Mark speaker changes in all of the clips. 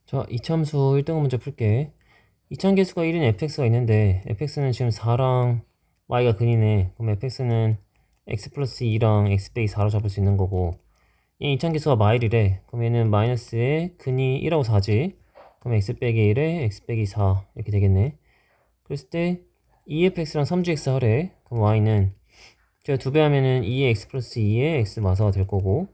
Speaker 1: 자, 이참수 1등분 문제 풀게. 이차함계수가 1인 fx가 있는데 fx는 지금 4랑 y가 근이네. 그럼 fx는 x 플러스 2랑 x 빼기 4로 잡을 수 있는 거고, 얘 이차함계수가 마일이래. 그럼 얘는 마이너스에 근이 1하고 4지. 그럼 x 빼기 1에 x 빼기 4 이렇게 되겠네. 그랬을 때 2fx랑 3gx 하래. 그럼 y는 제가 2배 하면은 2의 x 플러스 2의 x 마사가 될 거고,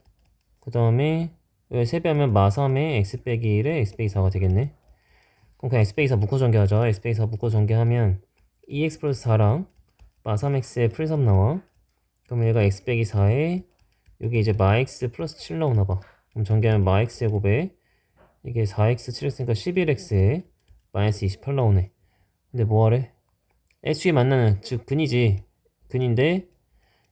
Speaker 1: 그 다음에 3배 하면 마3의 x 빼기 1의 x 빼기 4가 되겠네. 그럼 그냥 x 빼기 4 묶어 전개하자. x 빼기 4 묶어 전개하면 2x 플러스 4랑 마3x의 풀섬 나와. 그럼 얘가 x 빼기 4에 여기 이제 마x 플러스 7 나오나봐. 그럼 전개하면 마x 제곱에 이게 4x 7x니까 11x에 마이너스 28 나오네. 근데 뭐하래? x축이 만나는, 즉 근이지. 근인데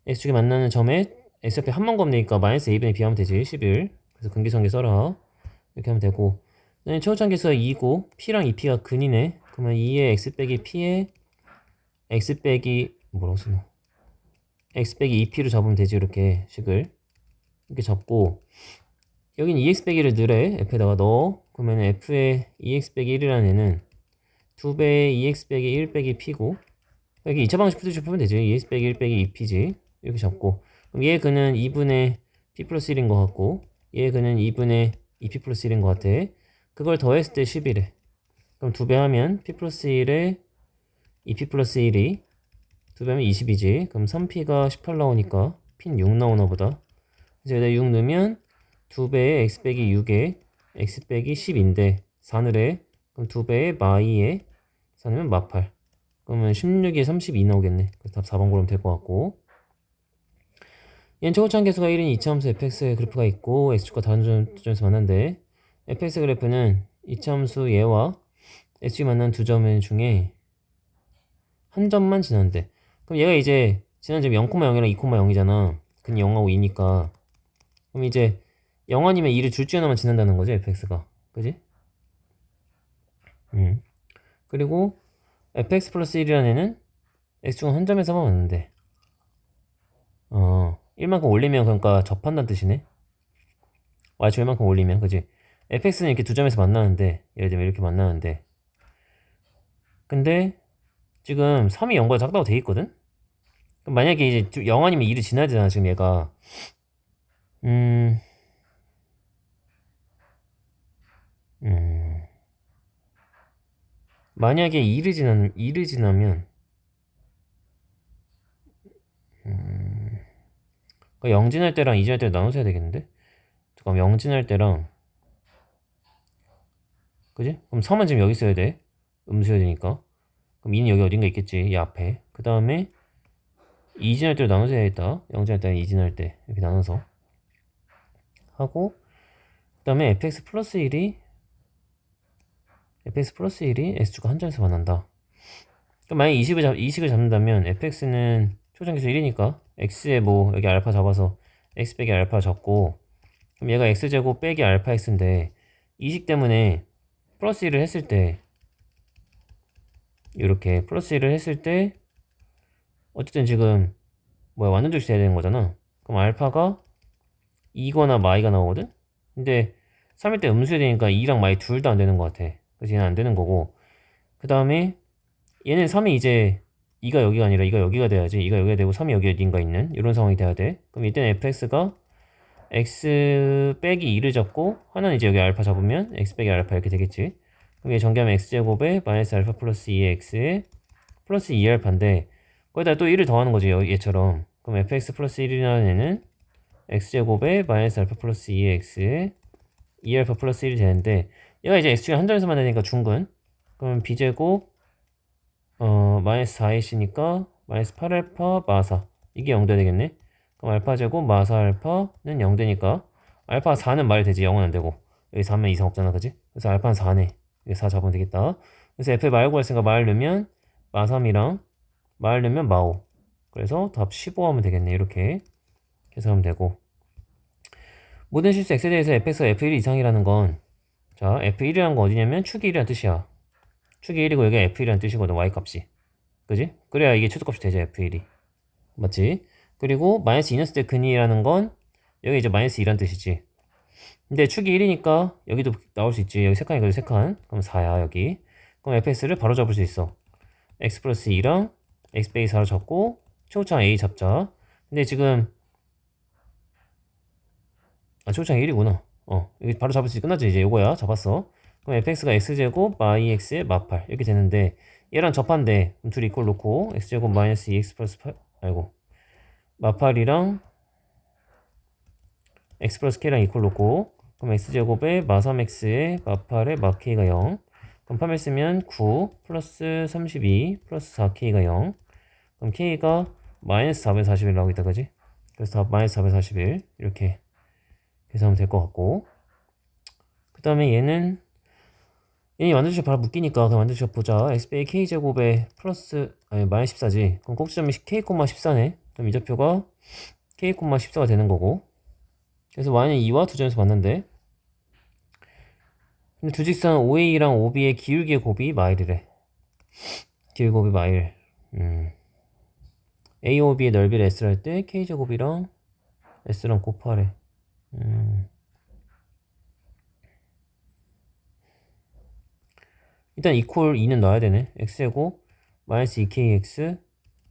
Speaker 1: x축이 만나는 점에 x 옆에 한 번 곱내니까 마이너스 a분의 b 하면 되지. 11. 그래서 근기성계 써라. 이렇게 하면 되고, 최고차함계수가 2고 p랑 2p가 근이네. 그러면 2의 x 빼기 p에 x 빼기 뭐라고 쓰노? x 빼기 2p로 잡으면 되지. 이렇게 식을 이렇게 잡고, 여긴 2x 빼기를 넣으래. f에다가 넣어. 그러면 f의 2x 빼기 1이라는 애는 2배의 2x 빼기 1 빼기 p고, 여기 2차 방식 푸드식 풀면 되지. 2x 빼기 1 빼기 2p지. 이렇게 잡고, 그럼 얘 근은 2분의 p 플러스 1인 것 같고, 얘 근은 2분의 2p 플러스 1인 것 같아. 그걸 더했을 때 11에. 그럼 2배 하면 p 플러스 1에 2p 플러스 1이 2배 하면 20이지. 그럼 3p가 18 나오니까 p는 6 나오나 보다. 그래서 여기다 6 넣으면 2배의 x 빼기 6에 x 빼기 10인데 4를 해. 그럼 2배의 마2에 4넣으면 마8. 그러면 16에 32 나오겠네. 그래서 답 4번 고르면 될 것 같고, 얘는 최고차함계수가 1인 이차함수 fx의 그래프가 있고 x축과 다른 점에서 만난대. fx 그래프는 이차함수 얘와 x축이 만난 두 점 중에 한 점만 지난대. 그럼 얘가 이제 지난 점 0,0이랑 2,0이잖아. 근이 0하고 2니까. 그럼 이제 0 아니면 2를 둘 중에 하나만 지난다는 거지, fx가. 그지? 그리고 fx 플러스 1이라는 애는 x축은 한 점에서만 왔는데, 1만큼 올리면 그러니까 접한다는 뜻이네. y축 1만큼 올리면, 그지? fx는 이렇게 두 점에서 만나는데, 예를 들면 이렇게 만나는데, 근데 지금 3이 0보다 작다고 돼 있거든? 그럼 만약에 이제 0 아니면 2를 지나야 되잖아, 지금 얘가. 음, 음. 만약에 2를 지나면, 0 지날 때랑 2 지날 때를 나눠서 해야 되겠는데? 잠깐 0 지날 때랑, 그지? 그럼 3은 지금 여기 있어야 돼. 음수여야 되니까. 그럼 2는 여기 어딘가 있겠지, 이 앞에. 그 다음에 2 지날 때로 나눠서 해야겠다. 0 지날 때랑 2 지날 때. 이렇게 나눠서. 하고, 그 다음에 fx 플러스 1이 x축과 한 점에서 만난다. 그럼 만약에 20을 잡는다면 fx는 초정계수 1이니까 x에 뭐 여기 알파 잡아서 x 빼기 알파 잡고, 그럼 얘가 x제곱 빼기 알파 x인데 이식 때문에 플러스 1을 했을 때, 이렇게 플러스 1을 했을 때 어쨌든 지금 뭐야, 완전적이 돼야 되는 거잖아. 그럼 알파가 2거나 마이가 나오거든? 근데 3일 때 음수해야 되니까 2랑 마이 둘 다 안 되는 것 같아. 그래서 얘는 안 되는 거고, 그 다음에 얘는 3이 이제 2가 여기가 아니라 2가 여기가 돼야지. 2가 여기가 되고 3이 여기 어딘가 있는 이런 상황이 돼야 돼. 그럼 이때는 fx가 x 빼기 2를 잡고, 하나는 이제 여기 알파 잡으면 x 빼기 알파 이렇게 되겠지. 그럼 얘 전개하면 x제곱에 마이너스 알파 플러스 2x에 플러스 2알파인데 거기다 또 1을 더하는 거지, 얘처럼. 그럼 fx 플러스 1이라는 애는 x제곱에 마이너스 알파 플러스 2x에 2알파 플러스 1이 되는데, 얘가 이제 x축이 한 점에서 만나니까 중근. 그러면 b제곱 마이너스 4ac니까 마이너스 8알파 마사, 이게 0 돼야 되겠네. 그럼 알파 제곱 마사 알파는 0 되니까 알파 4는 말이 되지, 0은 안 되고. 여기 4면 이상 없잖아, 그지? 그래서 알파는 4네. 여기 4 잡으면 되겠다. 그래서 f 말 구했으니까 말 넣으면 마3이랑 말 넣으면 마5. 그래서 답 15 하면 되겠네. 이렇게 계산하면 되고, 모든 실수 x에 대해서 fx가 f1 이상이라는 건, 자, f1이라는 건 어디냐면 축이 1이라는 뜻이야. 축이 1이고 여기가 f1이라는 뜻이거든, y값이. 그지? 그래야 이게 최소값이 되죠, f1이. 맞지? 그리고 마이너스 2 넣었을 때 근이라는 건 여기 이제 마이너스 2란 뜻이지. 근데 축이 1이니까 여기도 나올 수 있지. 여기 3칸이 그래도 3칸. 그럼 4야 여기. 그럼 fx를 바로 잡을 수 있어. x 플러스 2랑 x 빼기 4로 잡고 최고창 a 잡자. 근데 지금 최고창 1이구나. 여기 바로 잡을 수 있지. 끝났지. 이제 요거야. 잡았어. 그럼 fx가 x제곱 마이 x의 마팔 이렇게 되는데 얘랑 접한데 그럼 둘이 이꼴 놓고 x제곱 마이너스 2x 플러스 8 마팔이랑 x 플러스 k랑 이꼴 놓고 그럼 x제곱에 마 3x에 마 8에 마 k가 0. 그럼 3을 쓰면 9 플러스 32 플러스 4k가 0. 그럼 k가 마이너스 441 나오고 있다 그지? 그래서 마이너스 441 이렇게 계산하면 될 것 같고, 그 다음에 얘는 완전식 바로 묶이니까 그냥 완전식 보자. x 빼기 k제곱에 플러스 마이너스 14지. 그럼 꼭지점이 k, 14네. 그럼 이 좌표가 k, 14가 되는 거고, 그래서 y는 2와 두 점에서 봤는데, 근데 두 직선 OA랑 OB의 기울기의 곱이 마일이래. 기울기 곱이 마일. AOB의 넓이를 S를 할 때 K제곱이랑 S랑 곱하래. 일단 이퀄 2는 넣어야 되네. X제곱 마이너스 2KX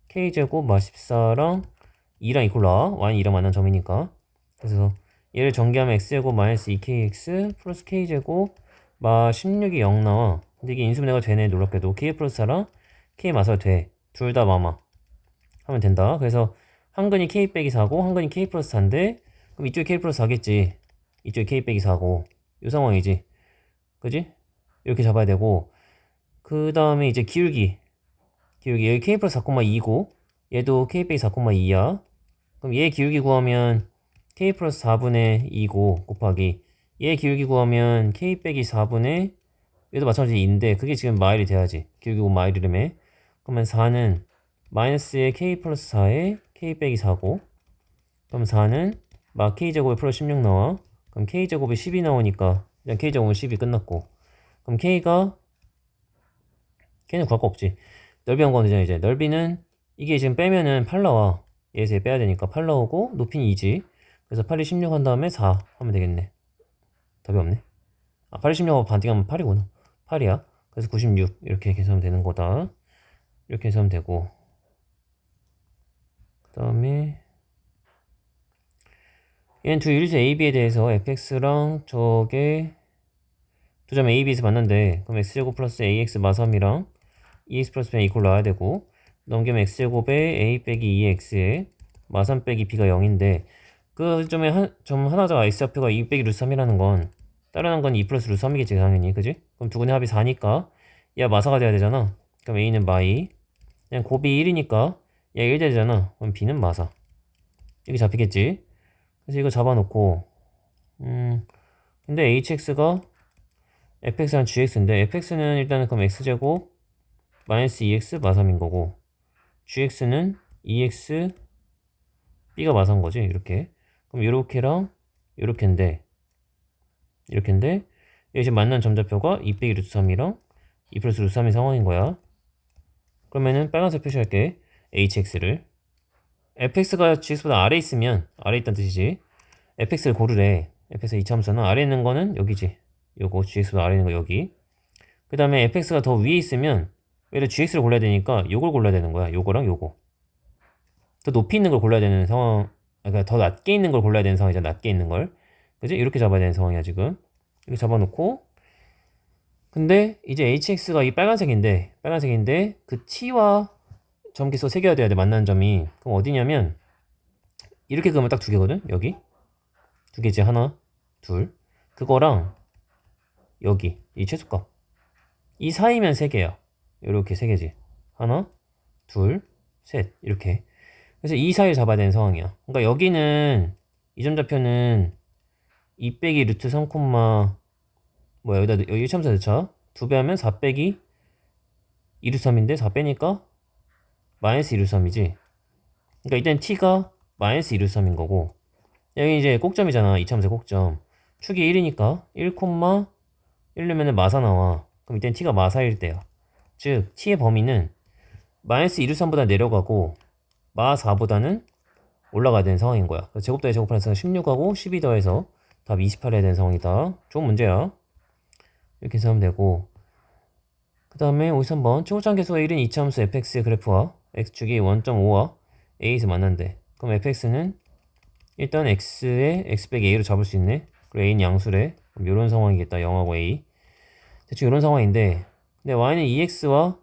Speaker 1: K제곱 마 14랑 2랑 이퀄 나와. Y는 2랑 만난 점이니까. 그래서 얘를 전개하면 X제곱 마이너스 2KX 플러스 K제곱 마 16이 0 나와. 근데 이게 인수분해가 되네. 놀랍게도 K 플러스 4랑 K 마설 돼. 둘 다 마마 하면 된다. 그래서 한근이 K 빼기 4고 한근이 K 플러스 4인데 그럼 이쪽이 K 플러스 4겠지. 이쪽이 K 빼기 4고 이 상황이지. 그지? 이렇게 잡아야 되고, 그 다음에 이제 기울기 여기 K 플러스 4,2고 얘도 K 빼기 4,2야. 그럼 얘 기울기 구하면 K 플러스 4분의 2고 곱하기 얘 기울기 구하면 K 빼기 4분의 얘도 마찬가지 2인데 그게 지금 마일이 돼야지. 기울기 곱 마일이라며. 그러면 4는 마이너스의 K 플러스 4에 K 빼기 4고, 그럼 4는 막 K제곱에 플러스 16 나와. 그럼 K제곱에 10이 나오니까 그냥 K제곱은 10이 끝났고, 그럼 K는 구할 거 없지. 넓이 한 건 되잖아. 이제 넓이는 이게 지금 빼면은 8 나와. 얘에서 빼야 되니까 8 나오고 높이는 2지. 그래서 8이 16 한 다음에 4 하면 되겠네. 답이 없네. 8이 16하고 반띵하면 8이구나. 8이야. 그래서 96 이렇게 계산하면 되는 거다. 이렇게 계산하면 되고, 그 다음에 얘는 두 유리수 AB에 대해서 fx랑 저게 두 점 AB에서 봤는데, 그럼 x제곱 플러스 ax 마3이랑 2x 플러스 b 이퀄 나와야 되고, 넘기면 x제곱에 a 빼기 2x에 마3 빼기 b가 0인데 그 점에 점 하나가 x좌표가 2 빼기 루트 3이라는 건 다른 한 건 2 플러스 루트 3이겠지 당연히. 그지? 그럼 두 군의 합이 4니까 얘가 마사가 돼야 되잖아. 그럼 a는 마이, 그냥 곱이 1이니까 얘가 1 되잖아. 그럼 b는 마사 이렇게 잡히겠지. 그래서 이거 잡아놓고, 근데 hx가 fx랑 gx인데 fx는 일단은 그럼 x제곱 마이너스 2x 마3인 거고, gx는 2x b가 마사인 거지. 이렇게. 그럼 요렇게랑 요렇게인데 여기 지금 만난 점좌표가 2 빼기 루트 3이랑 2 플러스 루트 3인 상황인 거야. 그러면은 빨간색 표시할게. hx를 fx가 gx보다 아래 있으면, 아래 있다는 뜻이지. fx를 고르래. fx 이차함수는 아래 있는 거는 여기지. 요거 gx보다 아래 있는 거 여기. 그 다음에 fx가 더 위에 있으면 얘를 gx를 골라야 되니까 요걸 골라야 되는 거야. 요거랑 요거. 더 높이 있는 걸 골라야 되는 상황, 그러니까 더 낮게 있는 걸 골라야 되는 상황이잖아. 낮게 있는 걸. 그지? 이렇게 잡아야 되는 상황이야 지금. 이렇게 잡아놓고, 근데 이제 hx가 이 빨간색인데 그 t와 점기수 새겨야 돼야 돼. 만나는 점이. 그럼 어디냐면 이렇게 그으면 딱 두 개거든. 여기 두 개지. 하나 둘. 그거랑 여기 이 최소값 이 사이면 세 개야. 이렇게 세 개지. 하나 둘 셋 이렇게. 그래서 이 사이를 잡아야 되는 상황이야. 그러니까 여기는 이 점좌표는 2 빼기 루트 3 여기다 여기 1참사 넣자. 2배 하면 4 빼기 2 루트 3인데 4 빼니까 마이너스 2 루트 3이지. 그러니까 이땐 t가 마이너스 2 루트 3인 거고, 여기 이제 꼭점이잖아. 2참사 꼭점. 축이 1이니까 1, 1 넣으면 마사 나와. 그럼 이땐 t가 마사일 때야. 즉 t의 범위는 마이너스 2 루트 3보다 내려가고 마 4보다는 올라가야 되는 상황인 거야. 제곱 더해 제곱하면서 16하고 12 더해서 답 28해야 되는 상황이다. 좋은 문제야. 이렇게 해서 하면 되고, 그 다음에 53번 최고점 계수가 1인 이차함수 fx의 그래프와 x축이 1.5와 a에서 만난대. 그럼 fx는 일단 x에 x 빼기 a로 잡을 수 있네. 그리고 a는 양수래. 그럼 이런 상황이겠다. 0하고 a. 대충 이런 상황인데, 근데 y는 2x와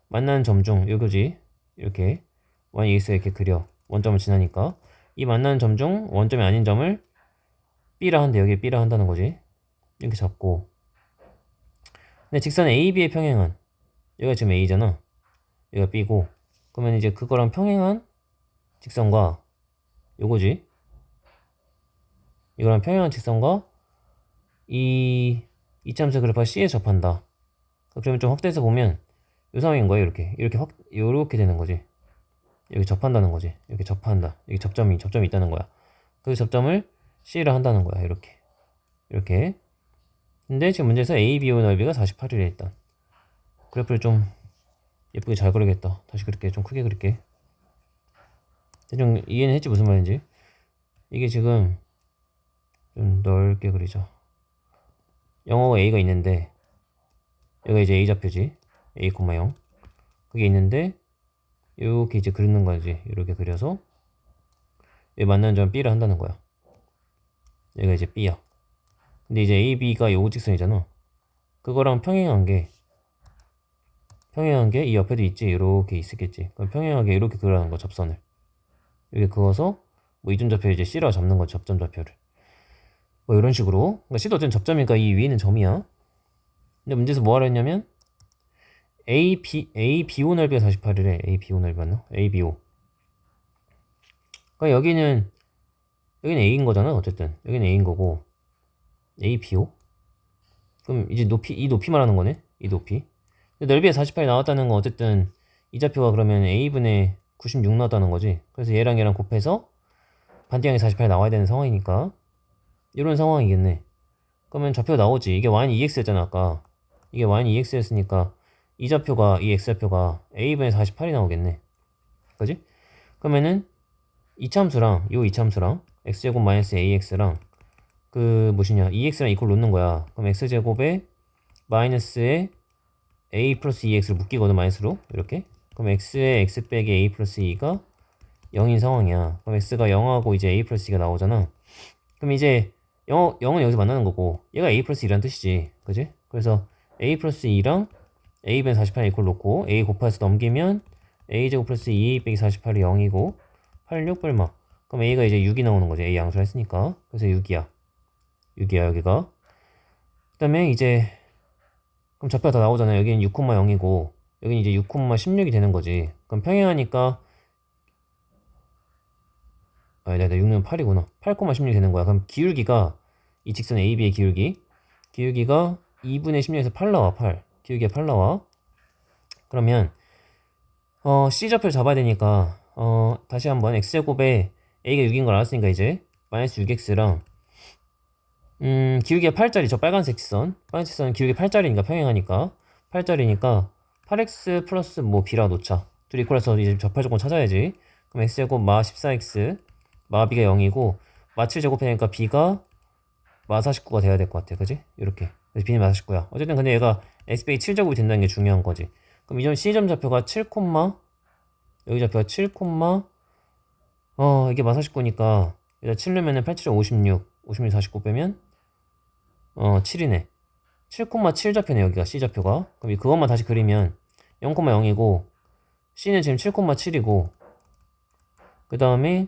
Speaker 1: 만나는 점 중 요거지. 이렇게 y, 2x가 이렇게 그려. 원점을 지나니까 이 만나는 점 중 원점이 아닌 점을 b라 한데 여기 b라 한다는 거지. 이렇게 잡고, 근데 직선 AB의 평행한 여기가 지금 A잖아. 여기가 B고, 그러면 이제 그거랑 평행한 직선과 요거지. 이거랑 평행한 직선과 이 이차함수 그래프가 C에 접한다. 그러면 좀 확대해서 보면 요 상황인 거예요. 요렇게 되는 거지. 여기 접한다는 거지. 이렇게 접한다. 여기 접점이 있다는 거야. 그 접점을 C라 한다는 거야. 이렇게. 근데 지금 문제에서 ABO 넓이가 48이래 일단. 그래프를 좀 예쁘게 잘 그리겠다. 다시 그릴게. 좀 크게 그릴게. 대충 이해는 했지 무슨 말인지. 이게 지금 좀 넓게 그리자. 영어가 A가 있는데 여기가 이제 A 좌표지. A, 0 그게 있는데 이렇게 이제 그리는 거지. 이렇게 그려서 여기 만나는 점 B를 한다는 거야. 여기가 이제 B야. 근데 이제 A, B가 요 직선이잖아. 그거랑 평행한 게 이 옆에도 있지. 이렇게 있었겠지. 그럼 평행하게 이렇게 그리는 거 접선을. 이렇게 그어서 뭐 이점 좌표 이제 C라 잡는 거 접점 좌표를. 뭐 이런 식으로. 그러니까 C도 어쨌든 접점이니까 이 위에는 점이야. 근데 문제에서 뭐 하라 했냐면 ABO 넓이가 48이래. ABO 넓이 맞나? ABO. 그러니까 여기는 A인 거잖아. 어쨌든 여기는 A인 거고 ABO. 그럼 이제 이 높이 말하는 거네. 이 높이. 근데 넓이에 48이 나왔다는 건 어쨌든 이 좌표가 그러면 A분의 96 나왔다는 거지. 그래서 얘랑 곱해서 반대항이 48이 나와야 되는 상황이니까 이런 상황이겠네. 그러면 좌표가 나오지. 이게 y는 2x였잖아 아까. 이게 y는 2x였으니까 이 x좌표가 a분의 48이 나오겠네. 그지? 그러면은 이차함수랑 x제곱 마이너스 ax랑 그 무엇이냐 2x랑 이퀄 놓는 거야. 그럼 x제곱에 마이너스에 a 플러스 2x를 묶이거든 마이너스로 이렇게. 그럼 x에 x 빼기 a 플러스 2가 0인 상황이야. 그럼 x가 0하고 이제 a 플러스 2가 나오잖아. 그럼 이제 0은 여기서 만나는 거고 얘가 a 플러스 2라는 뜻이지. 그지? 그래서 a 플러스 2랑 a분의 48 이퀄 놓고 a 곱해서 넘기면 a제곱 플러스 2a 빼기 48이 0이고 8, 6 얼마? 그럼 a가 이제 6이 나오는 거지. a 양수를 했으니까. 그래서 6이야 여기가. 그 다음에 이제 그럼 좌표가 다 나오잖아요. 여기는 6,0이고 여기는 이제 6,16이 되는 거지. 그럼 평행하니까 아니다 6는 8이구나. 8,16이 되는 거야. 그럼 기울기가 이 직선 AB의 기울기가 2분의 16에서 8 나와. 기울기가 8 나와. 그러면 C좌표를 잡아야 되니까 다시 한번 X제곱에 A가 6인 걸 알았으니까 이제 마이너스 6X랑 기울기가 8짜리 저 빨간색 직선 기울기 8짜리니까 평행하니까 8짜리니까 8X 플러스 뭐 B라 놓자. 둘이 이퀄해서 이제 접할 조건 찾아야지. 그럼 X제곱 마 14X 마 B가 0이고 마 7 제곱하니까 B가 마 49가 돼야 될 것 같아. 그지? 이렇게. 그래서 B는 마 49야. 어쨌든 근데 얘가 X 빼기 7제곱이 된다는 게 중요한 거지. 그럼 이 점 C점 좌표가 7, 여기 좌표가 7, 이게 마 49니까 여기다 7 넣으면은 8, 7에 56 49 빼면 7이네. 7,7 좌표네 여기가 C 좌표가. 그럼 그것만 다시 그리면 0,0이고 C는 지금 7,7이고 그 다음에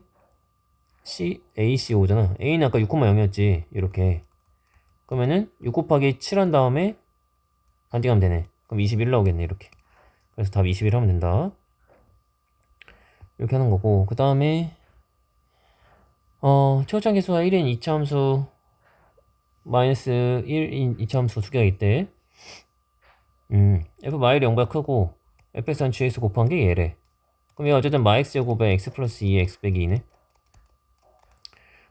Speaker 1: ACO잖아. A는 아까 6,0이었지. 이렇게. 그러면은 6 곱하기 7 한 다음에 반띵하면 되네. 그럼 21 나오겠네. 이렇게. 그래서 답 21 하면 된다. 이렇게 하는 거고. 그 다음에 최고점 계수가 1인 이차함수 마이너스 1인 이차함수 두 개가 있대. f 마일이 0보다 크고 fx한 gx 곱한 게 얘래. 그럼 얘가 어쨌든 마x제곱에 x 플러스 2의 x 빼기 2네.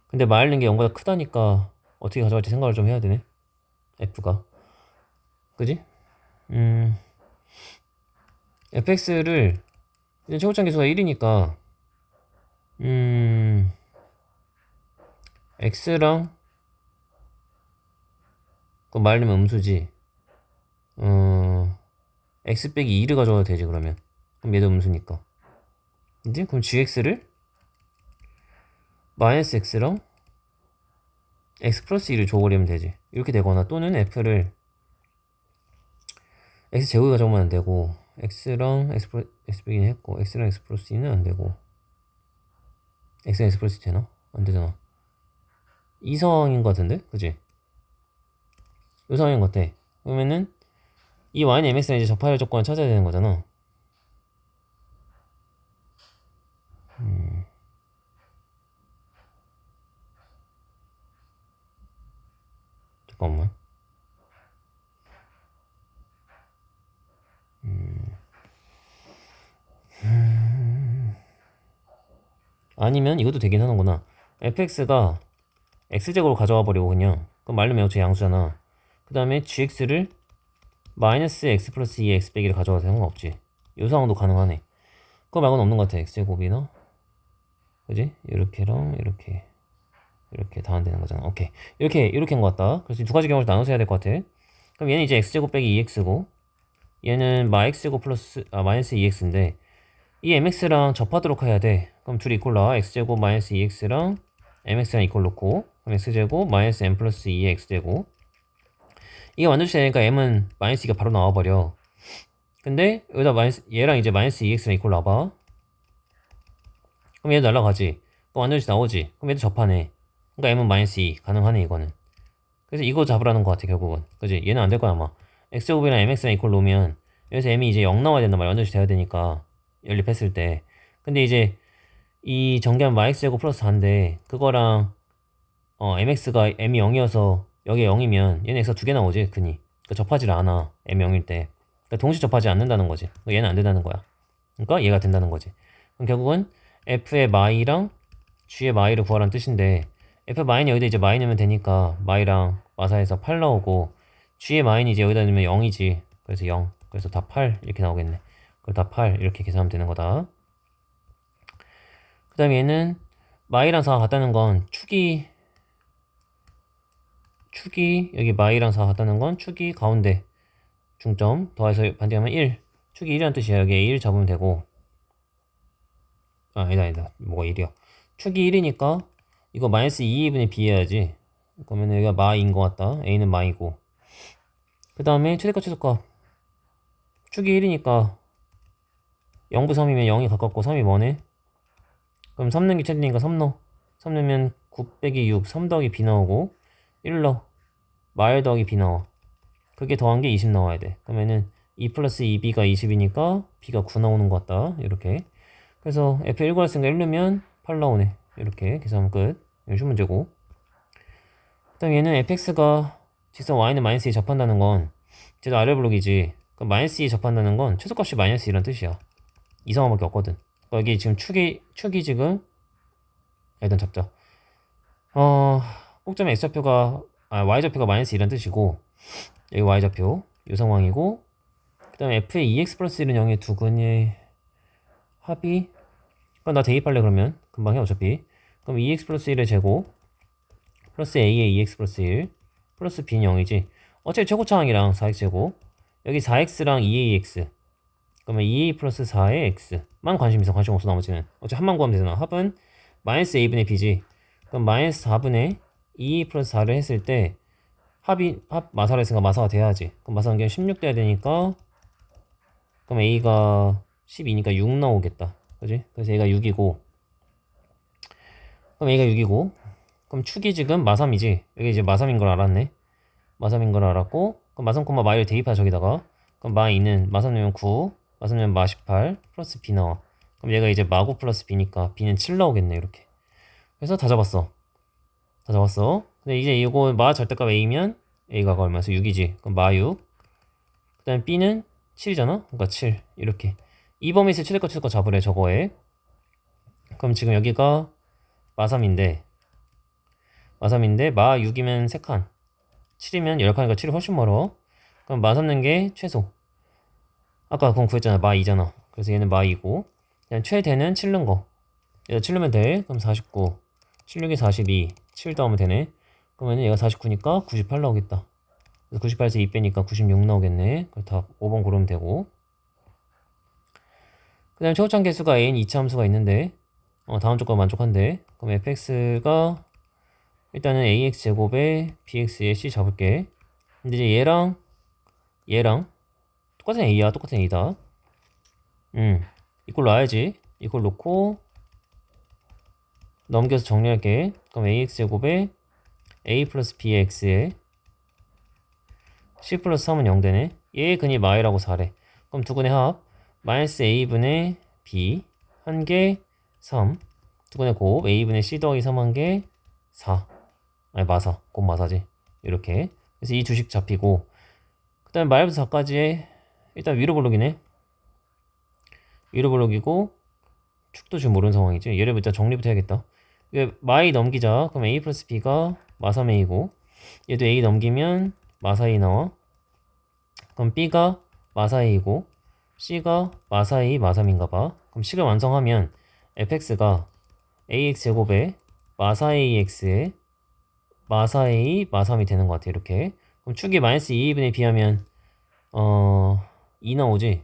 Speaker 1: 근데 마일는 게 0보다 크다니까 어떻게 가져갈지 생각을 좀 해야 되네. f가. 그지? fx를 이제 최고점 계수가 1이니까 x랑 그럼 말리면 음수지. x 빼기 2를 가져와도 되지 그러면. 그럼 얘도 음수니까. 이제 그럼 gx를 마이너스 x랑 x 플러스 2를 줘버리면 되지. 이렇게 되거나 또는 f를 x 제곱이 가져오면 안 되고 x랑 x 빼기는 했고 x랑 x 플러스 2는 안 되고 x랑 x 플러스 2 되나? 안 되잖아. 이 상황인 것 같은데? 그지? 이 상황인 것 같아. 그러면은 이 y는 mx랑 이제 접할 조건을 찾아야 되는 거잖아. 잠깐만. 아니면 이것도 되긴 하는구나. fx가 x제곱으로 가져와 버리고 그냥 그럼 말르면 어차피 양수잖아. 그 다음에 gx를 마이너스 x 플러스 2의 x 빼기를 가져와도 상관없지. 이 상황도 가능하네. 그거 말고는 없는 것 같아. x제곱이나 그지? 이렇게랑 이렇게 다 안 되는 거잖아. 오케이. 이렇게 한 것 같다. 그래서 두 가지 경우를 나눠서 해야 될 것 같아. 그럼 얘는 이제 x제곱 빼기 2x고 얘는 x제곱 플러스 마이너스 2x인데 이 mx랑 접하도록 해야 돼. 그럼 둘이 이꼴 나와. x제곱 마이너스 2x랑 mx랑 이꼴 놓고 그럼 x제곱 마이너스 m 플러스 2의 x제곱 이게 완전치 되니까 m은 마이너스 2가 바로 나와버려. 근데 여기다 얘랑 이제 마이너스 2x랑 이꼴 나와봐. 그럼 얘도 날라가지. 그럼 완전치 나오지. 그럼 얘도 접하네. 그러니까 m은 마이너스 2 가능하네 이거는. 그래서 이거 잡으라는 것 같아 결국은. 그지? 얘는 안 될 거야 아마. x제곱이랑 mx랑 이꼴 놓으면 여기서 m이 이제 0 나와야 된단 말이야. 완전치 돼야 되니까 연립했을 때. 근데 이제 이 전개하면 x제곱 플러스 4인데 그거랑 mx가 m이 0이어서 여기에 0이면 얘는 x가 두 개 나오지 흔히. 그러니까 접하지를 않아 m이 0일 때. 그러니까 동시 접하지 않는다는 거지. 그러니까 얘는 안 된다는 거야. 그러니까 얘가 된다는 거지. 그럼 결국은 f의 마이랑 g의 마이를 구하라는 뜻인데 f 마이는 여기다 이제 마이 넣으면 되니까 마이랑 마사에서 8 나오고 g의 마이는 이제 여기다 넣으면 0이지. 그래서 0. 그래서 다 8 이렇게 나오겠네. 그리고 다 8 이렇게 계산하면 되는 거다. 그 다음에 얘는 마이랑 4가 같다는 건 축이 여기 마이랑 4가 같다는 건 축이 가운데 중점 더해서 반대하면 1 축이 1이라는 뜻이야. 여기에 1 잡으면 되고 아니다 뭐가 1이야. 축이 1이니까 이거 마이너스 2분의 b 해야지. 그러면 여기가 마이인 것 같다. a는 마이고 그 다음에 최대값 최소값 축이 1이니까 0부 3이면 0이 가깝고 3이 뭐네? 그럼 3 넣기 최대니까 3 넣어. 3 넣으면 9 빼기 6 3 더하기 b 나오고 1 넣어. 마일 더하기 b 나와. 그게 더한 게 20 나와야 돼. 그러면은 2 플러스 2b가 20이니까 b가 9 나오는 것 같다. 이렇게. 그래서 f 1 구했으니까 1 넣으면 8 나오네. 이렇게 계산하면 끝. 이거 쉬운 문제고. 그 다음 얘는 fx가 직선 y는 마이너스 2 접한다는 건 쟤도 아래 블록이지. 그럼 마이너스 2 접한다는 건 최소값이 마이너스 2란 뜻이야. 이 상황밖에 없거든. 그러니까 여기 지금 축이 지금 일단 잡자. 꼭점의 x좌표가 y좌표가 마이너스 2란 뜻이고 여기 y좌표 이 상황이고 그 다음에 f의 2x 플러스 1은 0의 두근의 합이 그럼 나 대입할래 그러면 금방 해 어차피. 그럼 2x 플러스 1의 제곱 플러스 a의 2x 플러스 1 플러스 b는 0이지. 어차피 최고차항이랑 4x 제곱 여기 4x랑 2의 2x 그러면 2a 플러스 4의 x만 관심 있어. 관심 없어. 나머지는 어차피 한만 구하면 되잖아. 합은 마이너스 a분의 b지. 그럼 마이너스 4분의 2 플러스 4를 했을 때 합 마사를 했으니까 마사가 돼야지. 그럼 마사는 그냥 16 돼야 되니까 그럼 a가 12니까 6 나오겠다. 그지? 그래서 a가 6이고 그럼 a가 6이고 그럼 축이 지금 마3이지. 여기 이제 마3인 걸 알았네. 마3인 걸 알았고 그럼 마3, 마이를 대입하 저기다가 그럼 마2는 마3 넣으면 9 마3 넣으면 마18 플러스 b 나와. 그럼 얘가 이제 마9 플러스 b니까 b는 7 나오겠네. 이렇게. 그래서 다 잡았어. 근데 이제 이거 마 절대값 a면 a가 얼마서 6이지. 그럼 마6 그 다음에 b는 7이잖아. 그러니까 7 이렇게. 이 범위에서 최대값 최소값 잡으래 저거에. 그럼 지금 여기가 마3인데 마6이면 3칸 7이면 10칸이니까 7이 훨씬 멀어. 그럼 마3 넣은 게 최소. 아까 그건 구했잖아. 마2잖아. 그래서 얘는 마2고 그냥 최대는 7 넣은 거. 얘가 7 넣으면 돼. 그럼 49 7, 6이 42 7 더하면 되네. 그러면 얘가 49니까 98 나오겠다. 98에서 2 빼니까 96 나오겠네. 그럼 답 5번 고르면 되고. 그 다음에 최고점 개수가 a인 2차 함수가 있는데 다음 조건 만족한데, 그럼 fx가 일단은 ax 제곱에 bx의 c 잡을게. 근데 이제 얘랑 똑같은 a야. 똑같은 a다. 이걸 놔야지. 이걸 놓고 넘겨서 정리할게. 그럼 ax 제곱에 a 플러스 bx에 c 플러스 3은 0되네. 얘의 근이 마이라고 4래. 그럼 두근의 합 마이너스 a분의 b 한 개 3, 두근의 곱 a분의 c 더하기 3 한 개 4. 아니 마사, 곱 마사지. 이렇게. 그래서 이 주식 잡히고, 그 다음에 마이부터 4까지 일단 위로 블록이네. 위로 블록이고 축도 지금 모르는 상황이지. 얘를 일단 정리부터 해야겠다. 이게 마이 넘기자. 그럼 a 플러스 b가 마삼 a고, 얘도 a 넘기면 마사 a 나와. 그럼 b가 마사 a고 c가 마사 a 마삼인가봐. 그럼 식을 완성하면 fx가 ax 제곱에 마사 ax에 마사 a 마삼이 되는 것 같아. 이렇게. 그럼 축이 마이너스 2분의 b 하면 2 나오지.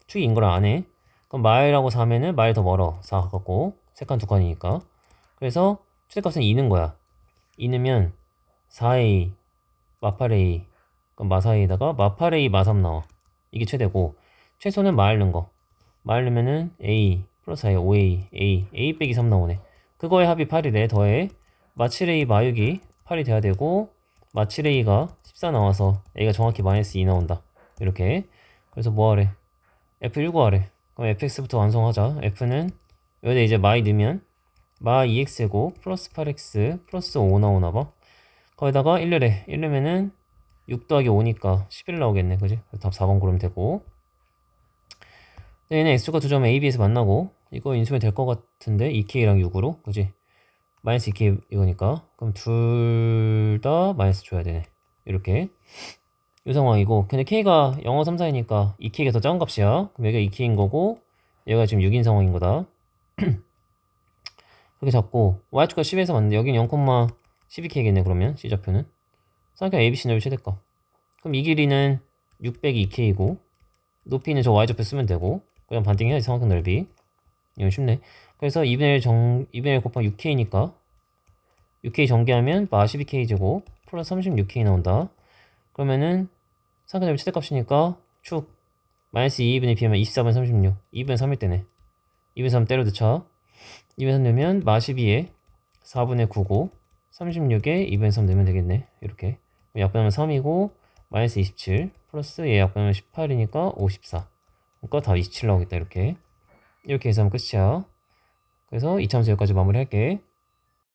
Speaker 1: 축이 인 거랑 안 해. 그럼 마일하고 4면은 마일 더 멀어. 4 가깝고 세 칸 두 칸이니까. 그래서 최대값은 2는 거야. 2넣으면 4a 마8a, 그럼 마4a에다가 마8a 마3 나와. 이게 최대고, 최소는 마일 넣은 거. 마일 넣으면은 a 플러스 i 5a a 빼기 3 나오네. 그거의 합이 8이래. 더해 마7a 마6이 8이 돼야 되고, 마7a가 14 나와서 a가 정확히 마이너스 2 나온다. 이렇게. 그래서 뭐 하래? f19 하래. 그럼 fx부터 완성하자. f는 여기다 이제 마이 넣으면 마 2x고 플러스 8x 플러스 5 나오나봐. 거기다가 1르래. 1르면은 6 더하기 5니까 11 나오겠네. 그지? 답 4번 고르면 되고. 얘는 x가 두 점 a, b에서 만나고, 이거 인수면 될 것 같은데 2k랑 6으로. 그지? 마이너스 2k 이거니까. 그럼 둘 다 마이너스 줘야 되네. 이렇게. 이 상황이고, 근데 k가 0, 5, 3, 4이니까 2k가 더 작은 값이야. 그럼 여기가 2k인 거고, 얘가 지금 6인 상황인 거다. 그렇게 잡고, y축가 10에서 맞는데 여긴 0,12k겠네. 그러면 C좌표는 쌍꺼 ABC 넓이 최대값. 그럼 이 길이는 602k이고 높이는 저 y좌표 쓰면 되고, 그냥 반띵해야지. 삼각형 넓이. 이건 쉽네. 그래서 2분의 1 곱하기 6k니까 6k 전개하면 마 12k 제곱 플러스 36k 나온다. 그러면은 삼각형 넓이 최대값이니까 축 마이너스 2분의 b하면 24분의 36, 2분의 3일 때네. 2분의 3 때려 넣자. 2분의 3 넣으면 마 12에 4분의 9고 36에 2분의 3 넣으면 되겠네. 이렇게. 약분하면 3이고 마이너스 27 플러스 얘 약분하면 18이니까 54. 그러니까 다 27 나오겠다. 이렇게. 이렇게 해서 하면 끝이야. 그래서 이차 함수 여기까지 마무리할게.